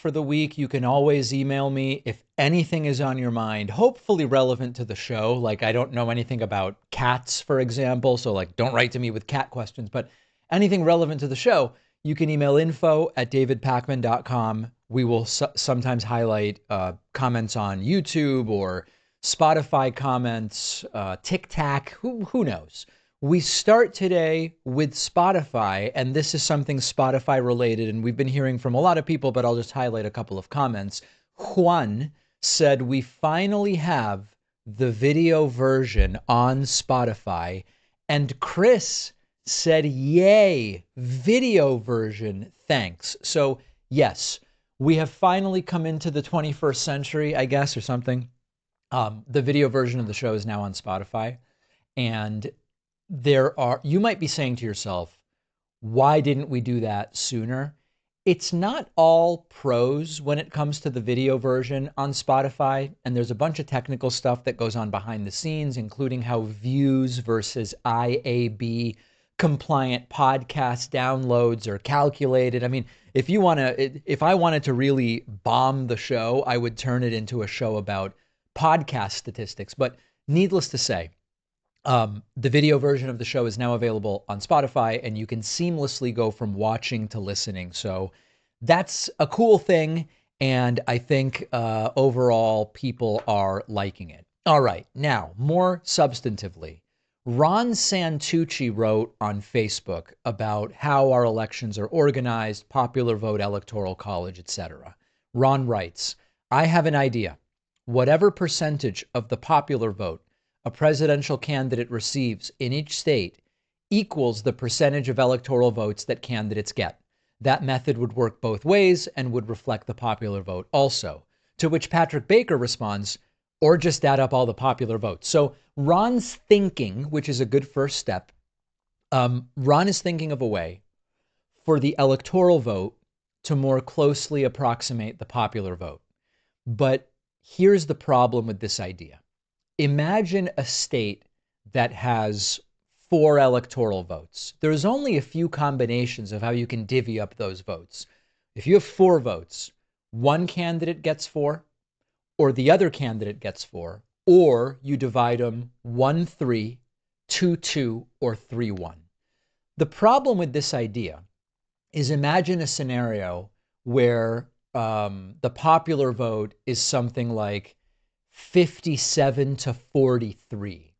for the week. You can always email me if anything is on your mind, hopefully relevant to the show. Like, I don't know anything about cats, for example, so like don't write to me with cat questions, but anything relevant to the show, you can email info@davidpakman.com. We will sometimes highlight comments on YouTube or Spotify comments, TikTok, who knows. We start today with Spotify, and this is something Spotify related, and we've been hearing from a lot of people, but I'll just highlight a couple of comments. Juan said, we finally have the video version on Spotify. And Chris said, yay, video version, thanks. So yes, we have finally come into the 21st century, I guess, or something. The video version of the show is now on Spotify. And you might be saying to yourself, why didn't we do that sooner? It's not all pros when it comes to the video version on Spotify. And there's a bunch of technical stuff that goes on behind the scenes, including how views versus IAB compliant podcast downloads are calculated. I mean, if I wanted to really bomb the show, I would turn it into a show about podcast statistics. But needless to say, the video version of the show is now available on Spotify, and you can seamlessly go from watching to listening. So that's a cool thing, and I think overall people are liking it. All right, now more substantively, Ron Santucci wrote on Facebook about how our elections are organized, popular vote, electoral college, etc. Ron writes, I have an idea. Whatever percentage of the popular vote a presidential candidate receives in each state equals the percentage of electoral votes that candidates get. That method would work both ways and would reflect the popular vote also. To which Patrick Baker responds, or just add up all the popular votes. So Ron's thinking, which is a good first step, Ron is thinking of a way for the electoral vote to more closely approximate the popular vote. But here's the problem with this idea. Imagine a state that has 4 electoral votes. There's only a few combinations of how you can divvy up those votes. If you have 4 votes, one candidate gets 4, or the other candidate gets 4, or you divide them 1-3, 2-2, or 3-1. The problem with this idea is, imagine a scenario where the popular vote is something like 57-43.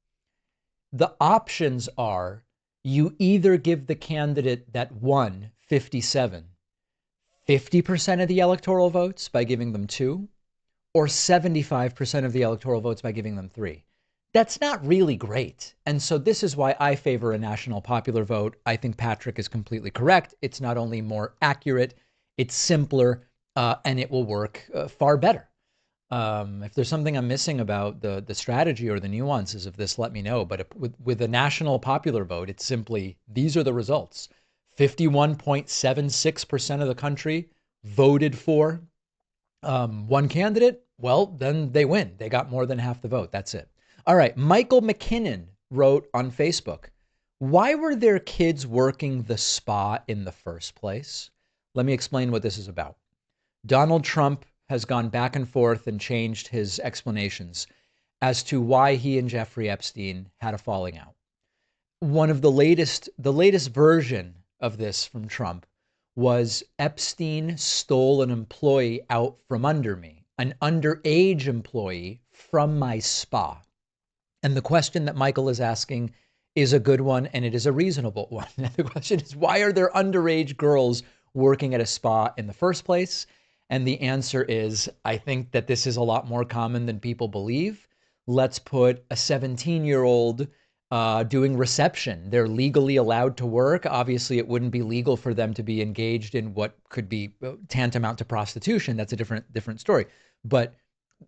The options are, you either give the candidate that won 57 50% of the electoral votes by giving them 2, or 75% of the electoral votes by giving them 3. That's not really great. And so this is why I favor a national popular vote. I think Patrick is completely correct. It's not only more accurate, it's simpler, and it will work far better. If there's something I'm missing about the strategy or the nuances of this, let me know. But with a national popular vote, it's simply, these are the results. 51.76% of the country voted for one candidate. Well, then they win. They got more than half the vote. That's it. All right. Michael McKinnon wrote on Facebook, why were there kids working the spa in the first place? Let me explain what this is about. Donald Trump has gone back and forth and changed his explanations as to why he and Jeffrey Epstein had a falling out. One of the latest version of this from Trump was, Epstein stole an employee out from under me, an underage employee from my spa. And the question that Michael is asking is a good one, and it is a reasonable one. The question is, why are there underage girls working at a spa in the first place? And the answer is, I think that this is a lot more common than people believe. Let's put a 17-year-old doing reception. They're legally allowed to work. Obviously, it wouldn't be legal for them to be engaged in what could be tantamount to prostitution. That's a different story. But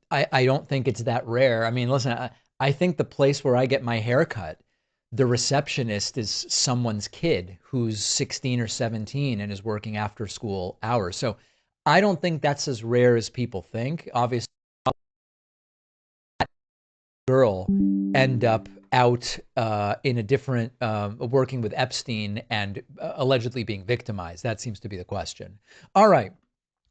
I don't think it's that rare. I mean, listen, I think the place where I get my hair cut, the receptionist is someone's kid who's 16 or 17 and is working after school hours. So I don't think that's as rare as people think. Obviously, girl end up out in a different, working with Epstein and allegedly being victimized. That seems to be the question. All right.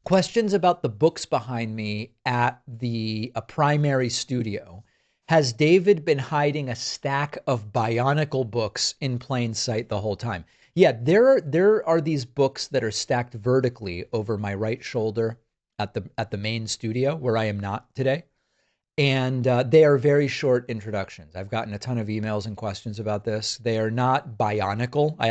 Questions about the books behind me at a primary studio. Has David been hiding a stack of Bionicle books in plain sight the whole time? Yeah, there are these books that are stacked vertically over my right shoulder at the main studio where I am not today. And they are very short introductions. I've gotten a ton of emails and questions about this. They are not Bionicle. I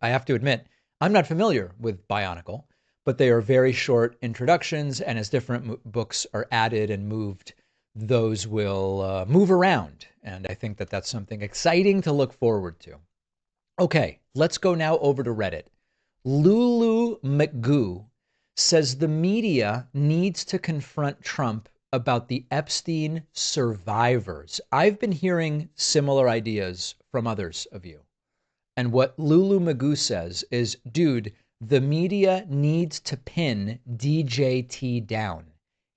have to admit, I'm not familiar with Bionicle, but they are very short introductions. And as different books are added and moved, those will move around. And I think that that's something exciting to look forward to. Okay, let's go now over to Reddit. Lulu McGoo says the media needs to confront Trump about the Epstein survivors. I've been hearing similar ideas from others of you. And what Lulu Magoo says is, dude, the media needs to pin DJT down.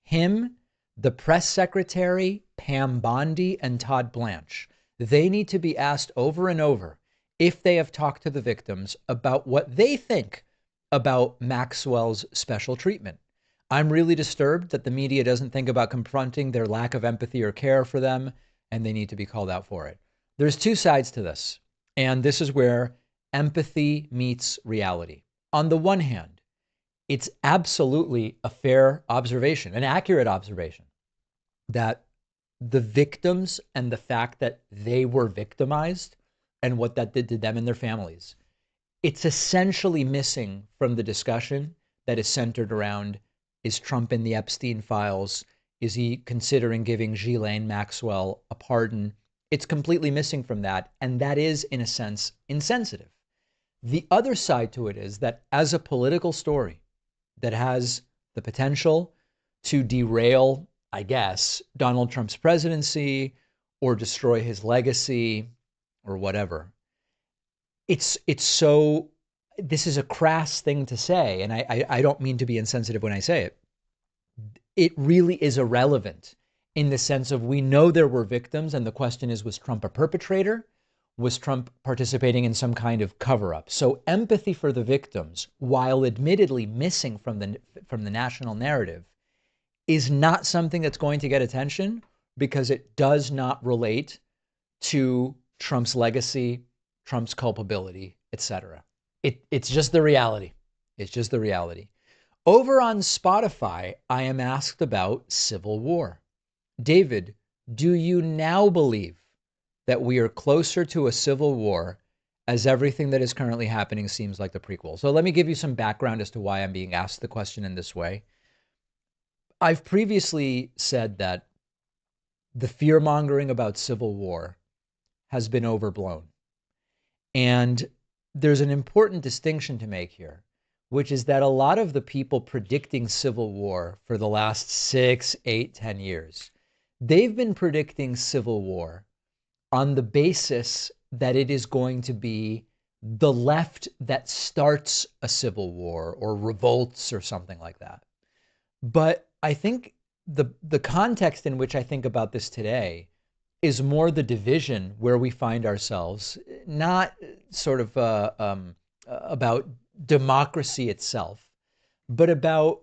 Him, the press secretary, Pam Bondi, and Todd Blanche. They need to be asked over and over if they have talked to the victims about what they think about Maxwell's special treatment. I'm really disturbed that the media doesn't think about confronting their lack of empathy or care for them, and they need to be called out for it. There's two sides to this, and this is where empathy meets reality. On the one hand, it's absolutely a fair observation, an accurate observation, that the victims and the fact that they were victimized and what that did to them and their families, it's essentially missing from the discussion that is centered around, is Trump in the Epstein files? Is he considering giving Ghislaine Maxwell a pardon? It's completely missing from that. And that is, in a sense, insensitive. The other side to it is that as a political story that has the potential to derail, I guess, Donald Trump's presidency or destroy his legacy or whatever, it's so, this is a crass thing to say, and I don't mean to be insensitive when I say it. It really is irrelevant in the sense of, we know there were victims, and the question is, was Trump a perpetrator? Was Trump participating in some kind of cover-up? So empathy for the victims, while admittedly missing from the national narrative, is not something that's going to get attention because it does not relate to Trump's legacy, Trump's culpability, etc. It's just the reality. It's just the reality. Over on Spotify, I am asked about civil war. David, do you now believe that we are closer to a civil war as everything that is currently happening seems like the prequel? So let me give you some background as to why I'm being asked the question in this way. I've previously said that the fear-mongering about civil war has been overblown. And there's an important distinction to make here, which is that a lot of the people predicting civil war for the last 6, 8, 10 years, they've been predicting civil war on the basis that it is going to be the left that starts a civil war or revolts or something like that. But I think the context in which I think about this today is more the division where we find ourselves, not sort of about democracy itself, but about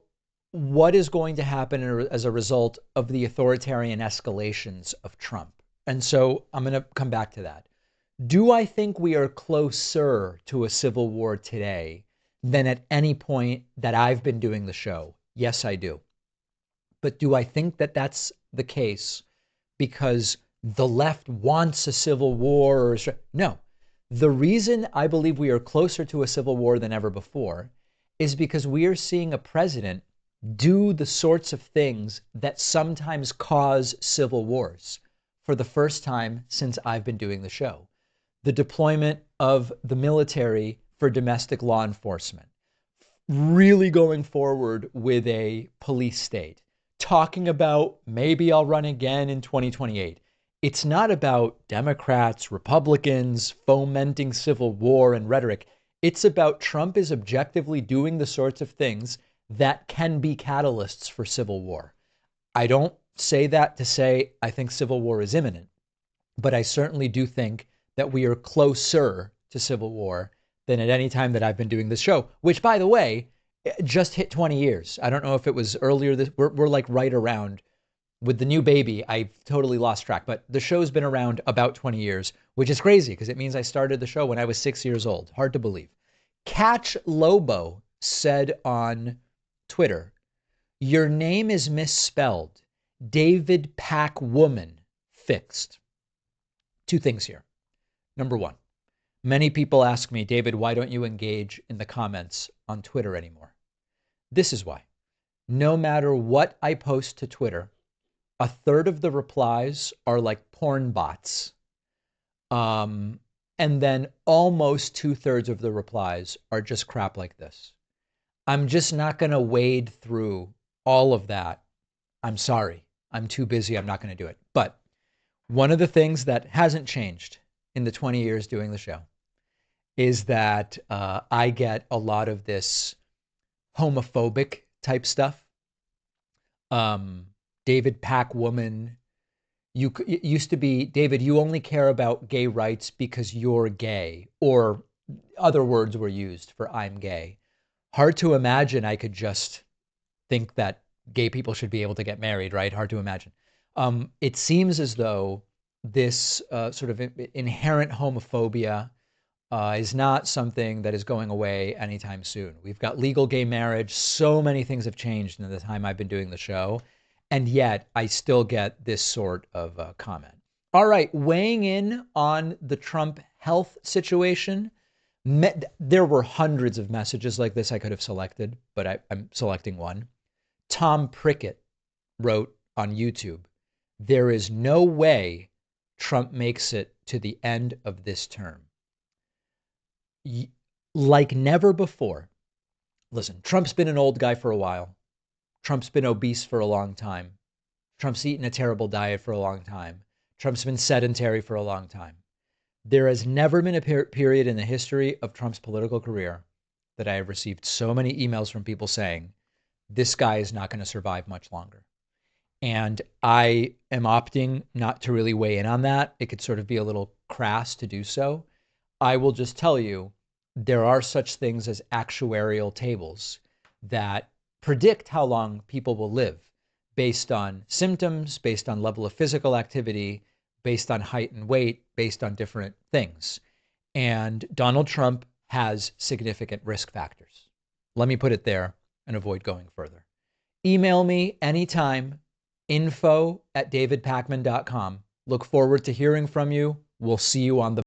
what is going to happen as a result of the authoritarian escalations of Trump. And so I'm going to come back to that. Do I think we are closer to a civil war today than at any point that I've been doing the show? Yes, I do. But do I think that that's the case because the left wants a civil war? No. The reason I believe we are closer to a civil war than ever before is because we are seeing a president do the sorts of things that sometimes cause civil wars for the first time since I've been doing the show. The deployment of the military for domestic law enforcement, really going forward with a police state, talking about maybe I'll run again in 2028. It's not about Democrats, Republicans fomenting civil war and rhetoric. It's about Trump is objectively doing the sorts of things that can be catalysts for civil war. I don't say that to say I think civil war is imminent, but I certainly do think that we are closer to civil war than at any time that I've been doing this show, which, by the way, It just hit 20 years. I don't know if it was earlier. We're like right around with the new baby. I've totally lost track, but the show's been around about 20 years, which is crazy because it means I started the show when I was 6 years old. Hard to believe. Catch Lobo said on Twitter, "Your name is misspelled. David Pack Woman fixed." Two things here. Number one, many people ask me, David, why don't you engage in the comments on Twitter anymore? This is why. No matter what I post to Twitter, a third of the replies are like porn bots. And then almost 2/3 of the replies are just crap like this. I'm just not going to wade through all of that. I'm sorry. I'm too busy. I'm not going to do it. But one of the things that hasn't changed in the 20 years doing the show is that I get a lot of this homophobic type stuff. David Pack Woman. It used to be, David, you only care about gay rights because you're gay, or other words were used for I'm gay. Hard to imagine I could just think that gay people should be able to get married, right? Hard to imagine. It seems as though this sort of inherent homophobia is not something that is going away anytime soon. We've got legal gay marriage. So many things have changed in the time I've been doing the show. And yet I still get this sort of comment. All right, weighing in on the Trump health situation. There were hundreds of messages like this I could have selected, but I'm selecting one. Tom Prickett wrote on YouTube, "There is no way Trump makes it to the end of this term." Like never before. Listen, Trump's been an old guy for a while. Trump's been obese for a long time. Trump's eaten a terrible diet for a long time. Trump's been sedentary for a long time. There has never been a period in the history of Trump's political career that I have received so many emails from people saying, this guy is not going to survive much longer. And I am opting not to really weigh in on that. It could sort of be a little crass to do so. I will just tell you, there are such things as actuarial tables that predict how long people will live based on symptoms, based on level of physical activity, based on height and weight, based on different things. And Donald Trump has significant risk factors. Let me put it there and avoid going further. Email me anytime, info@davidpakman.com. Look forward to hearing from you. We'll see you on the